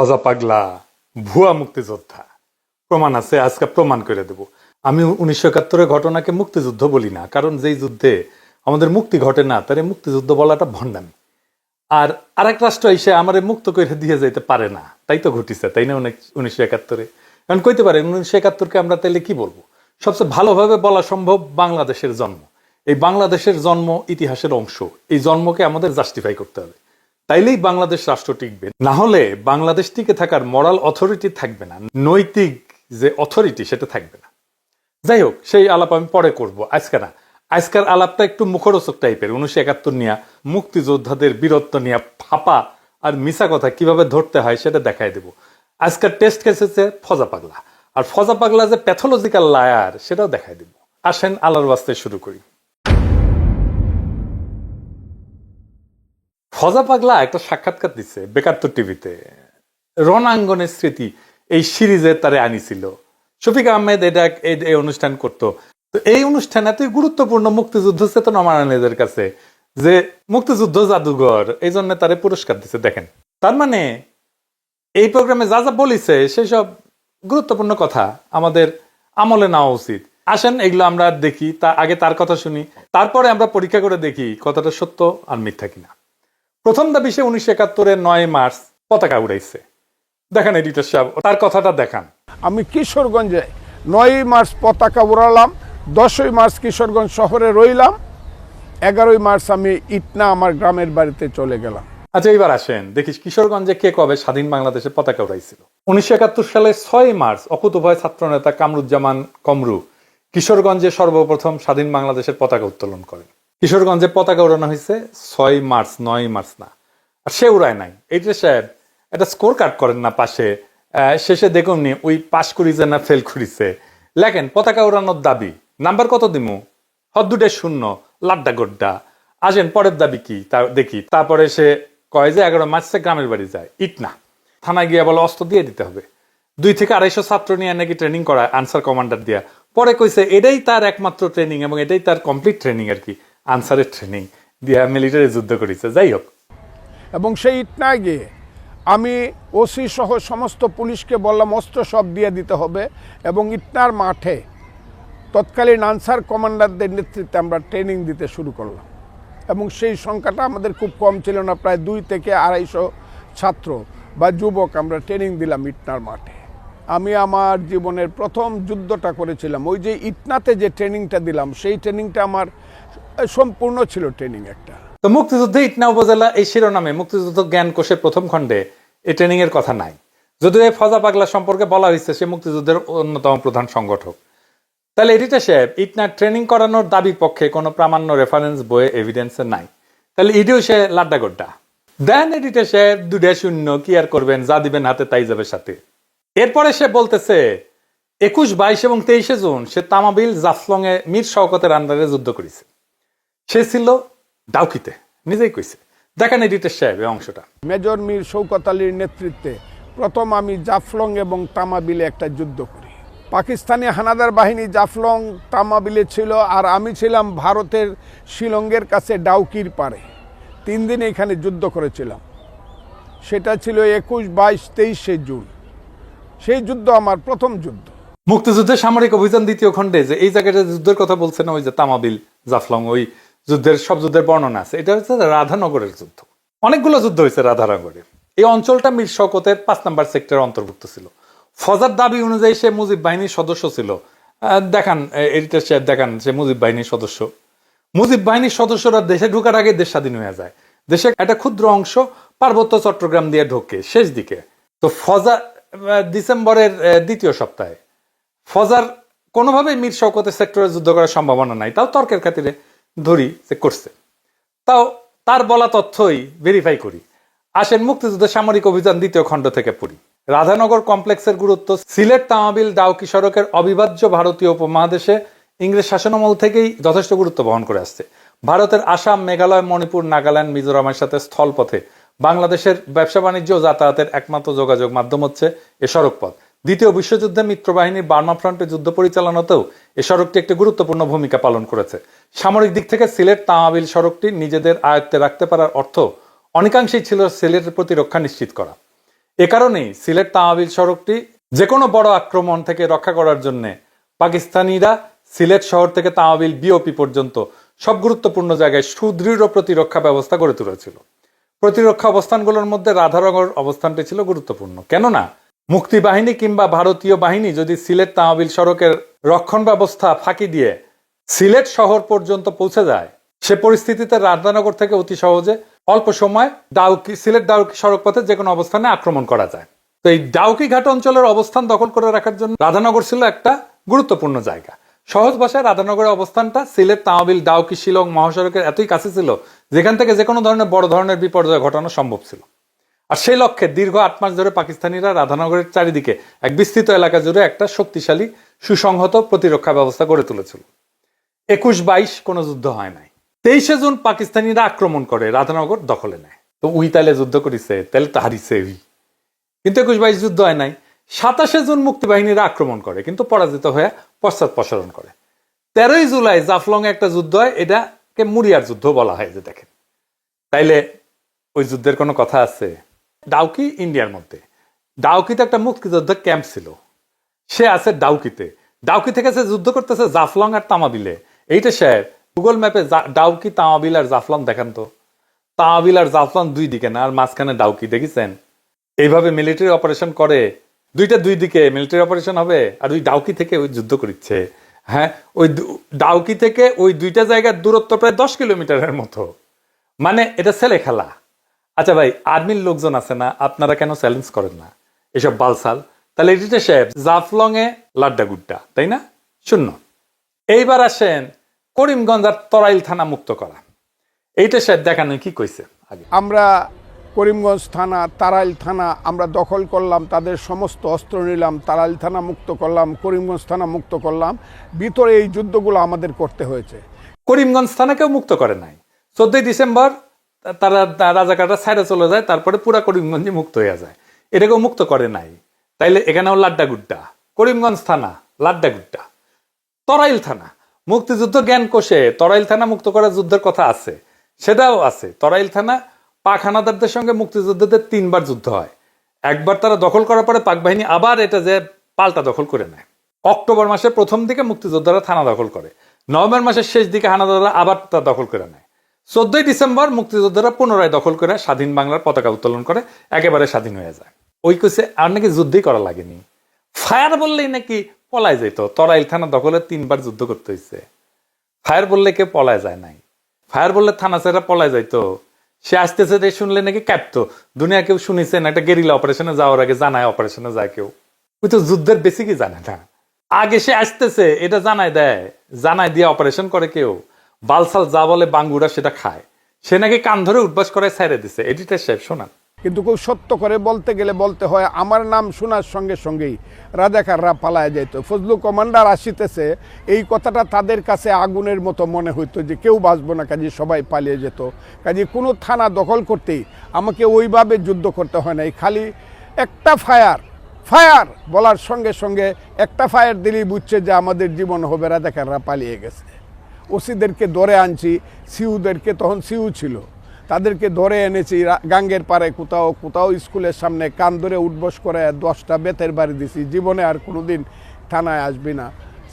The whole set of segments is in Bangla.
ফজা পাগলা ভুয়া মুক্তিযোদ্ধা প্রমাণ আছে, আজকে প্রমাণ করে দেব। আমি 1971-এর ঘটনাকে মুক্তিযুদ্ধ বলি না, কারণ যেই যুদ্ধে আমাদের মুক্তি ঘটে না তারে মুক্তিযুদ্ধ বলাটা ভণ্ডামি। আর আরেক রাষ্ট্র এসে আমার মুক্ত করে দিয়ে যেতে পারে না, তাই তো ঘটিছে, তাই না? 1971-এ কারণ কইতে পারে 1971-কে আমরা তাইলে কি বলবো? সবচেয়ে ভালোভাবে বলা সম্ভব বাংলাদেশের জন্ম। এই বাংলাদেশের জন্ম ইতিহাসের অংশ, এই জন্মকে আমাদের জাস্টিফাই করতে হবে, তাইলেই বাংলাদেশ রাষ্ট্র টিকবে। না হলে বাংলাদেশ টিকে থাকার মরাল অথরিটি থাকবে না, নৈতিক যে অথরিটি সেটা থাকবে না। যাই হোক, সেই আলাপ আমি পরে করব, আজকে না। আজকের আলাপটা একটু মুখরোচক টাইপের। 1971 নিয়ে মুক্তিযোদ্ধাদের বীরত্ব নিয়ে ফাপা আর মিছা কথা কিভাবে ধরতে হয় সেটা দেখাই দেব। আজকের টেস্ট কেস হচ্ছে ফজা পাগলা, আর ফজা পাগলা যে প্যাথোলজিক্যাল লায়ার সেটাও দেখাই দেব। আসেন আল্লাহর ওয়াস্তে শুরু করি। ফজা পাগলা একটা সাক্ষাৎকার দিচ্ছে বেকাত্তর টিভিতে। রণাঙ্গনের স্মৃতি এই সিরিজে তারে আনিছিল শফিক আহমেদ, এটা এই অনুষ্ঠান করতো। তো এই অনুষ্ঠান এতই গুরুত্বপূর্ণ মুক্তিযুদ্ধ চেতনা মারানিদের কাছে যে মুক্তিযুদ্ধ জাদুঘর এই জন্য তারে পুরস্কার দিচ্ছে। দেখেন, তার মানে এই প্রোগ্রামে যা যা বলিছে সেসব গুরুত্বপূর্ণ কথা আমাদের আমলে নেওয়া উচিত। আসেন এগুলো আমরা দেখি, তা আগে তার কথা শুনি, তারপরে আমরা পরীক্ষা করে দেখি কথাটা সত্য আর মিথ্যা কিনা। প্রথম দাবি, সে 1971-এর 9 মার্চ পতাকা উড়াইছে। দেখেন এডিটর সাহেব, তার কথাটা দেখান। আমি কিশোরগঞ্জে 9 মার্চ পতাকা উড়ালাম, 10 মার্চ কিশোরগঞ্জ শহরে রইলাম, 11 মার্চ আমি ইটনা আমার গ্রামের বাড়িতে চলে গেলাম। আচ্ছা, এইবার আসেন দেখি কিশোরগঞ্জে কে কবে স্বাধীন বাংলাদেশে পতাকা উড়াইছিল। 1971 সালে 6 মার্চ অকুতোভয় ছাত্রনেতা কামরুজ্জামান কমরু কিশোরগঞ্জে সর্বপ্রথম স্বাধীন বাংলাদেশের পতাকা উত্তোলন করেন। কিশোরগঞ্জে পতাকা উড়ানো হয়েছে 6 মার্চ, 9 মার্চ না। আর সে উড়ায় নাই। এইটা সাহেব একটা স্কোর কার্ড করেন না পাশে, শেষে দেখুন নি ওই পাস করিছে না ফেল করিছে, লেখেন পতাকা উড়ানোর দাবি, নাম্বার কত দিমু, হদ্দুটে 0, লাড্ডা গোড্ডা। আসেন পরের দাবি কি তা দেখি। তারপরে সে কয় যে 11 মার্চে গ্রামের বাড়ি যায় ইটনা, থানায় গিয়ে বলে অস্ত্র দিয়ে দিতে হবে। 200 থেকে 250 ছাত্র নিয়ে নাকি ট্রেনিং করায় আনসার কমান্ডার দিয়া। পরে কইছে এটাই তার একমাত্র ট্রেনিং এবং এটাই তার কমপ্লিট ট্রেনিং আর কি, আনসারের ট্রেনিং দিয়া মিলিটারি যুদ্ধ করেছে। যাই হোক, এবং সেই ইটনায় গিয়ে আমি ওসি সহ সমস্ত পুলিশকে বললাম অস্ত্র সব দিয়ে দিতে হবে, এবং ইটনার মাঠে তৎকালীন আনসার কমান্ডারদের নেতৃত্বে আমরা ট্রেনিং দিতে শুরু করলাম। এবং সেই সংখ্যাটা আমাদের খুব কম ছিল না, প্রায় 2 থেকে 250 ছাত্র বা যুবক আমরা ট্রেনিং দিলাম ইটনার মাঠে। আমি আমার জীবনের প্রথম যুদ্ধটা করেছিলাম। ওই যে ইটনাতে যে ট্রেনিংটা দিলাম সেই ট্রেনিংটা আমার সম্পূর্ণ ছিল ট্রেনিং একটা। তো মুক্তিযুদ্ধে ইটনা উপজেলা এই শিরোনামে মুক্তিযুদ্ধ জ্ঞান কোষের প্রথম খণ্ডে এই ট্রেনিং এর কথা নাই। যদিও এই ফজা পাগলা সম্পর্কে বলা হয়েছে সে মুক্তিযুদ্ধের অন্যতম প্রধান সংগঠক। তাহলে এডিটর সাহেব, ইটনা ট্রেনিং করানোর দাবির পক্ষে কোনো প্রামাণ্য রেফারেন্স বইয়ে এভিডেন্সে নাই, তাহলে ইডিও সে লাড্ডা গোড্ডা দেন। এডিটর সাহেব 2-0, কি আর করবেন, যা দিবেন হাতে তাই যাবে সাথে। এরপরে সে বলতেছে 21, 22 এবং 23 জুন সে তামাবিল জাফলং এ মীর শওকতের আন্ডারে যুদ্ধ করেছে। সে ছিল ডাউকিতে, নিজেই কইছে। দেখেন এডিটর সাহেব এই অংশটা। মেজর মীর শওকত আলীর নেতৃত্বে প্রথম আমি জাফলং এবং তামাবিলে একটা যুদ্ধ করি। পাকিস্তানি হানাদার বাহিনী জাফলং তামাবিলে ছিল, আর আমি ছিলাম ভারতের শিলংয়ের কাছে ডাউকির পারে। 3 দিন এখানে যুদ্ধ করেছিলাম। সেটা ছিল 21, 22, 23 জুন। সেই যুদ্ধ আমার প্রথম যুদ্ধ। মুক্তিযুদ্ধের সামরিক অভিযান দ্বিতীয় খণ্ডে যে এই জায়গাটা যুদ্ধের কথা বলছে না, ওই যে তামাবিল জাফলং, ওই যুদ্ধের সব যুদ্ধের বর্ণনা আছে। এটা হচ্ছে রাধানগরের যুদ্ধ। অনেকগুলো যুদ্ধ হয়েছে রাধানগরে। এই অঞ্চলটা মীর শওকতের 5 নম্বর সেক্টরের অন্তর্ভুক্ত ছিল। ফজার দাবি অনুযায়ী সে মুজিব বাহিনীর সদস্য ছিল। দেখান এডিটর সাহেব, দেখান সে মুজিব বাহিনীর সদস্য। মুজিব বাহিনীর সদস্যরা দেশে ঢোকার আগে দেশ স্বাধীন হয়ে যায়। দেশের একটা ক্ষুদ্র অংশ পার্বত্য চট্টগ্রাম দিয়ে ঢোকে শেষ দিকে। তো ফজা ডিসেম্বরের 2য় সপ্তাহে ফজার কোনোভাবেই মীর শওকতের সেক্টরে যুদ্ধ করার সম্ভাবনা নাই, তাও তর্কের খাতিরে ধরি যে করছে। তাও তার বলা তথ্যই ভেরিফাই করি। আসেন মুক্তিযুদ্ধের সামরিক অভিযান 2য় খণ্ড থেকে পড়ি। রাধানগর কমপ্লেক্সের গুরুত্ব সিলেট তামাবিল ডাউকি সড়কের অবিভাজ্য ভারতীয় উপমহাদেশে ইংরেজ শাসনামল থেকেই যথেষ্ট গুরুত্ব বহন করে আসছে। ভারতের আসাম, মেঘালয়, মণিপুর, নাগাল্যান্ড, মিজোরামের সাথে স্থলপথে বাংলাদেশের ব্যবসা বাণিজ্য ও যাতায়াতের একমাত্র যোগাযোগ মাধ্যম হচ্ছে এ সড়কপথ। দ্বিতীয় বিশ্বযুদ্ধে মিত্রবাহিনীর বার্মা ফ্রন্টে যুদ্ধ পরিচালনাতেও এ সড়কটি একটি গুরুত্বপূর্ণ ভূমিকা পালন করেছে। সামরিক দিক থেকে সিলেট তামাবিল সড়কটি নিজেদের আয়ত্তে রাখতে পারার অর্থ অনেকাংশেই ছিল সিলেটের প্রতিরক্ষা নিশ্চিত করা। এ কারণেই সিলেট তামাবিল সড়কটি যে কোনো বড় আক্রমণ থেকে রক্ষা করার জন্য পাকিস্তানিরা সিলেট শহর থেকে তামাবিল বিওপি পর্যন্ত সব গুরুত্বপূর্ণ জায়গায় সুদৃঢ় প্রতিরক্ষা ব্যবস্থা গড়ে তুলেছিল। প্রতিরক্ষা অবস্থানগুলোর মধ্যে রাধানগর অবস্থানটি ছিল গুরুত্বপূর্ণ। কেননা মুক্তিবাহিনী কিংবা ভারতীয় বাহিনী যদি সিলেট তামাবিল সড়কের রক্ষণ ব্যবস্থা ফাঁকি দিয়ে সিলেট শহর পর্যন্ত পৌঁছে যায়, সে পরিস্থিতিতে রাধানগর থেকে অতি সহজে অল্প সময় সিলেট ডাউকি সড়ক পথে যে কোনো অবস্থানে আক্রমণ করা যায়। তো এই ডাউকি ঘাট অঞ্চলের অবস্থান দখল করে রাখার জন্য রাধানগর ছিল একটা গুরুত্বপূর্ণ জায়গা। সহজ ভাষায় রাধানগরের অবস্থানটা সিলেট তামাবিল ডাউকি শিলং মহাসড়কের এতই কাছে ছিল যেখান থেকে যে কোনো ধরনের বড় ধরনের বিপর্যয় ঘটানো সম্ভব ছিল। আর সেই লক্ষ্যে দীর্ঘ 8 মাস ধরে পাকিস্তানিরা রাধানগরের চারিদিকে এক বিস্তৃত এলাকা জুড়ে একটা শক্তিশালী সুসংহত প্রতিরক্ষা ব্যবস্থা গড়ে তুলেছিল। 21-22 কোনো যুদ্ধ হয় নাই। 23শে জুন পাকিস্তানিরা আক্রমণ করে রাধানগর দখলে নেয়। তো উই তাইলে যুদ্ধ করিছে, তাহলে তো হারিছে উই, কিন্তু 21-22 যুদ্ধ হয় নাই। 27শে জুন মুক্তিবাহিনীরা আক্রমণ করে কিন্তু পরাজিত হয়ে পশ্চাৎপসরণ করে। 13ই জুলাই জাফলং এ একটা যুদ্ধ হয়, এটাকে মুরিয়ার যুদ্ধ বলা হয়। যে দেখেন, তাইলে ওই যুদ্ধের কোনো কথা আছে? ডাউকি ইন্ডিয়ার মধ্যে, ডাউকিতে একটা মুক্তিযুদ্ধ ক্যাম্প ছিল, সে আছে ডাউকিতে। ডাউকি থেকে সে যুদ্ধ করতেছে জাফলং আর তামাবিলে। এইটা স্যার গুগল ম্যাপে ডাউকি তামাবিল আর জাফলং দেখান তো। তামাবিল আর জাফলং দুই দিকে না, আর মাঝখানে ডাউকি, দেখেছেন? এইভাবে মিলিটারি অপারেশন করে, দুই দিকে মিলিটারি অপারেশন হবে, আর ওই ডাউকি থেকে ওই যুদ্ধ করছে। হ্যাঁ, ওই ডাউকি থেকে ওই দুইটা জায়গার দূরত্ব প্রায় 10 কিলোমিটারের মতো। মানে এটা ছেলে খেলা। আচ্ছা ভাই, আর্মির লোকজন আছে না, আপনারা কেন চ্যালেঞ্জ করেন না এসব বালসাল? তাহলে এডিটে সাহেব জাফলং এ লাড্ডা গুড্ডা, তাই না? শূন্য। এইবার আসেন করিমগঞ্জ আর তরাইল থানা মুক্ত করা। এইটা সাহেব দেখানো কি কইছে আগে? আমরা করিমগঞ্জ থানা, তারাইল থানা আমরা দখল করলাম, তাদের সমস্ত অস্ত্র নিলাম, তারাইল থানা মুক্ত করলাম, করিমগঞ্জ থানা মুক্ত করলাম। ভিতরে এই যুদ্ধগুলো আমাদের করতে হয়েছে। করিমগঞ্জ থানাকেও মুক্ত করে নাই। 14ই ডিসেম্বর তারা রাজাকাররা ছাইড়ে চলে যায়, তারপরে পুরা করিমগঞ্জে মুক্ত হয়ে যায়। এটাকেও মুক্ত করে নাই। তাইলে এখানেও লাড্ডা গুড্ডা। করিমগঞ্জ থানা লাড্ডা গুড্ডা। তরাইল থানা মুক্তিযুদ্ধ জ্ঞান কোষে তরাইল থানা মুক্ত করার যুদ্ধের কথা আছে, সেটাও আছে। তরাইল থানা পাক হানাদারদের সঙ্গে মুক্তিযুদ্ধদের 3 বার যুদ্ধ হয়। একবার তারা দখল করার পরে পাক বাহিনী আবার এটা যে পাল্টা দখল করে নেয়। অক্টোবর মাসের প্রথম দিকে মুক্তিযোদ্ধারা থানা দখল করে, নভেম্বর মাসের শেষ দিকে হানাদাররা আবার তা দখল করে নেয়। 14ই ডিসেম্বর মুক্তিযোদ্ধারা পুনরায় দখল করে স্বাধীন বাংলার পতাকা উত্তোলন করে একেবারে স্বাধীন হয়ে যায়। ওই কোসে আর নাকি যুদ্ধই করা লাগেনি, ফায়ার বললেই নাকি পলায় যেত। তরাইল থানা দখলে 3 বার যুদ্ধ করতে হয়েছে। ফায়ার বললে কেউ পলায় যায় নাই। ফায়ার বললে থানা ছেড়ে পলায় যাইতো। সে আসতেছে শুনলে নাকি কাঁপতো। দুনিয়া কেউ শুনেছেন একটা গেরিলা অপারেশনে যাওয়ার আগে জানায় অপারেশনে যায় কেউ? ওই তো যুদ্ধের বেসিকই জানে না। আগে সে আসতেছে এটা জানায় দেয়, জানায় দিয়ে অপারেশন করে কেউ। বালসাল যা বলে বাঙ্গুরা সেটা খায়। সে নাকি কান ধরে উঠবাস করে ছেড়ে দিছে। এডিটর সাহেব শোনান। কিন্তু খুব সত্য করে বলতে গেলে বলতে হয়, আমার নাম শোনার সঙ্গে সঙ্গেই রাজাকাররা পালায় যেত। ফজলু কমান্ডার আসিতেছে, এই কথাটা তাদের কাছে আগুনের মতো মনে হইতো যে কেউ বাঁচবো না, কাজে সবাই পালিয়ে যেত। কাজে কোনো থানা দখল করতেই আমাকে ওইভাবে যুদ্ধ করতে হয় নাই। খালি একটা ফায়ার বলার সঙ্গে সঙ্গে একটা ফায়ার দিলেই বুঝছে যে আমাদের জীবন হবে, রাজাকাররা পালিয়ে গেছে। ওসিদেরকে ধরে আনছি, সিউদেরকে, তখন সিউ ছিল, তাদেরকে ধরে এনেছি গাঙ্গের পাড়ে কোথাও স্কুলের সামনে কান ধরে উঠবস করে 10টা বেতের বাড়ি দিছি। জীবনে আর কোনোদিন থানায় আসবি না,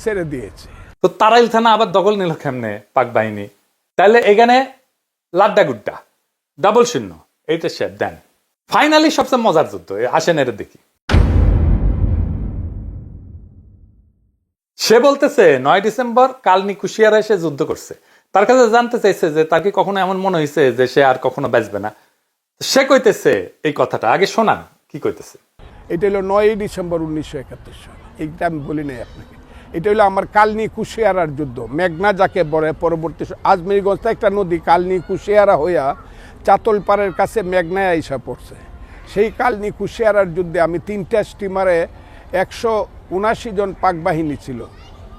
ছেড়ে দিয়েছে। তো তারাইল থানা আবার দখল নিল কেমনে পাক বাহিনী? তাহলে এখানে লাড্ডা গুড্ডা, ডাবল শূন্য। এইটা শেপ দেন। ফাইনালি সবচেয়ে মজার যুদ্ধ, আসেন এর দেখি। সে বলতেছে 9 ডিসেম্বর কালনি কুশিয়ারা এসে যুদ্ধ করছে। তার কাছে জানতে চাইছে যে তার কি কখনো এমন মনে হয়েছে যে সে আর কখনো বাঁচবে না। সে কইতেছে এই কথাটা, আগে শোনান কি কইতেছে। এটা হলো 9ই ডিসেম্বর 1971 সাল। এইটা আমি বলি নাই আপনাকে। এটা হলো আমার কালনি কুশিয়ারার যুদ্ধ। মেঘনা যাকে বলে, পরবর্তী আজমিরগঞ্জ একটা নদী কালনি কুশিয়ারা হইয়া চাতলপাড়ের কাছে মেঘনায় আইসা পড়ছে। সেই কালনি কুশিয়ারার যুদ্ধে আমি 3টা স্টিমারে 179 জন পাক বাহিনী ছিল,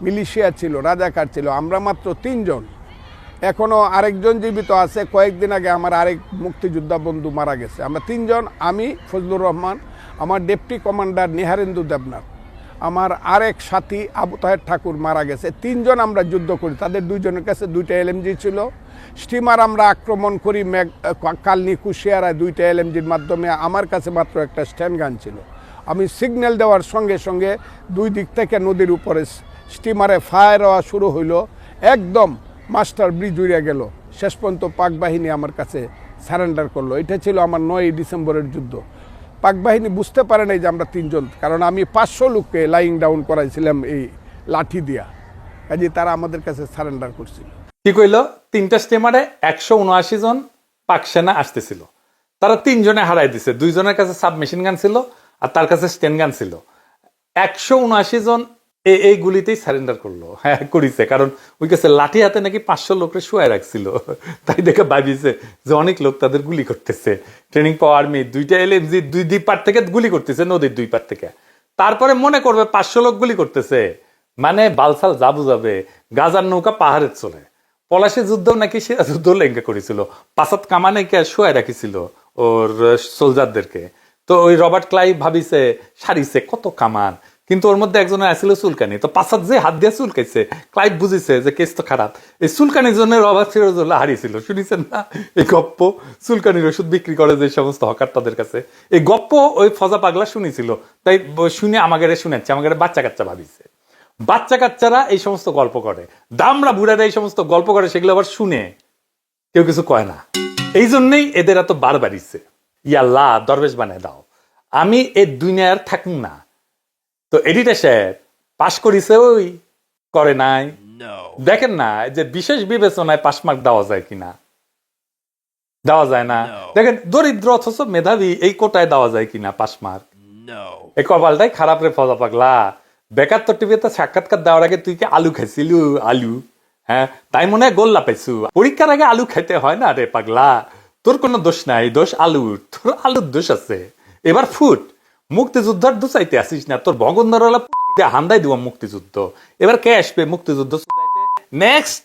মিলিশিয়া ছিল, রাজাকার ছিল, আমরা মাত্র 3 জন। এখনও আরেকজন জীবিত আছে। কয়েকদিন আগে আমার আরেক মুক্তিযোদ্ধা বন্ধু মারা গেছে। আমরা 3 জন, আমি ফজলুর রহমান, আমার ডেপুটি কমান্ডার নিহারেন্দু দেবনাথ, আমার আরেক সাথী আবু তাহের ঠাকুর মারা গেছে। 3 জন আমরা যুদ্ধ করি। তাদের 2 জনের কাছে 2টা LMG ছিল, স্টিমার আমরা আক্রমণ করি কালনি কুশিয়ারায় 2টা LMGর মাধ্যমে। আমার কাছে মাত্র একটা স্ট্যান্ড গান ছিল। আমি সিগন্যাল দেওয়ার সঙ্গে সঙ্গে 2 দিক থেকে নদীর উপরে স্টিমারে ফায়ার হওয়া শুরু হইলো, একদম মাস্টার ব্রিজ উড়ে গেল। শেষ পর্যন্ত পাক বাহিনী আমার কাছে সারেন্ডার করলো। এটা ছিল আমার 9ই ডিসেম্বরের যুদ্ধ। পাক বাহিনী বুঝতে পারে নাই যে আমরা 3 জন, কারণ আমি 500 লোককে লাইং ডাউন করাইছিলাম এই লাঠি দিয়া, কাজে তারা আমাদের কাছে সারেন্ডার করছিল। কি কইলো? 3টা স্টিমারে 179 জন পাক সেনা আসতেছিল, তারা 3 জনে হারাই দিছে। 2 জনের কাছে সাবমেশিন গান ছিল আর তার কাছে স্টেন গান ছিল। 179 জন এই গুলিতেই সারেন্ডার করলো। হ্যাঁ, করিছে, কারণ ওই কাছে লাঠি হাতে নাকি 500 লোকরে শুয়ে রাখছিল। তাই দেখে ভাবিছে যে অনেক লোক তাদের গুলি করতেছে। ট্রেনিং পাওয়া আর্মি 2টা LMG 2 পার থেকে গুলি করতেছে, নদীর 2 পার থেকে। তারপরে মনে করবে 500 লোক গুলি করতেছে, মানে বালসাল যা বুঝাবে। গাজার নৌকা পাহাড়ের চলে। পলাশি যুদ্ধ নাকি সে যুদ্ধ লেঙ্গা করেছিল, 5 কামানে কে শুয়ে রাখিছিল ওর সোলজারদেরকে। তো ওই রবার্ট ক্লাইভ ভাবিছে সারিছে কত কামান, কিন্তু ওর মধ্যে একজনের আসছিল চুলকানি। তো 5 যে হাত দিয়ে চুলকাইছে, ক্লাইভ বুঝিছে যে কেস তো খারাপ। এই চুলকানির জন্য রবার্ট সিরাজউদ্দৌলা হারিয়েছিল। শুনেছেন না এই গপ্প? চুলকানির ওষুধ বিক্রি করে যে সমস্ত হকার তাদের কাছে, এই গপ্প ওই ফজা পাগলা শুনেছিল। তাই শুনে আমাকে শুনেছে, আমাকে বাচ্চা কাচ্চা ভাবিছে। বাচ্চা কাচ্চারা এই সমস্ত গল্প করে, দামরা বুড়ারা এই সমস্ত গল্প করে, সেগুলো আবার শুনে কেউ কিছু কয় না। এই জন্যই এদের এত বার বাড়িছে। ইয়াল্লাহ, দরবেশ বানায় দাও, আমি এই দুনিয়ার থাকুন না। তো এডিটর সাহেব পাশ করিছে, ওই করে নাই। দেখেন না যে বিশেষ বিবেচনায় পাশ মার্ক দেওয়া যায় কিনা, দেওয়া যায় না। দেখেন দরিদ্র অথচ মেধাবী, এই কোটায় দেওয়া যায় কিনা পাশ মার্ক। এই কপালটাই খারাপ রে ফজা পাগলা। বেকার তোর টিভিতে সাক্ষাৎকার দেওয়ার আগে তুই কি আলু খাইছিল? আলু, হ্যাঁ, তাই মনে হয় গোল্লা পাইছু। পরীক্ষার আগে আলু খাইতে হয় না রে পাগলা। তোর কোনো দোষ নাই, দোষ আলুর। তোর আলুর দোষ আছে। এবার ফুট, মুক্তিযুদ্ধের দুচাইতে আসিস না। তোর ভগন্দর হান্দাই দিব মুক্তিযুদ্ধ। এবার কে আসবে মুক্তিযুদ্ধ? নেক্সট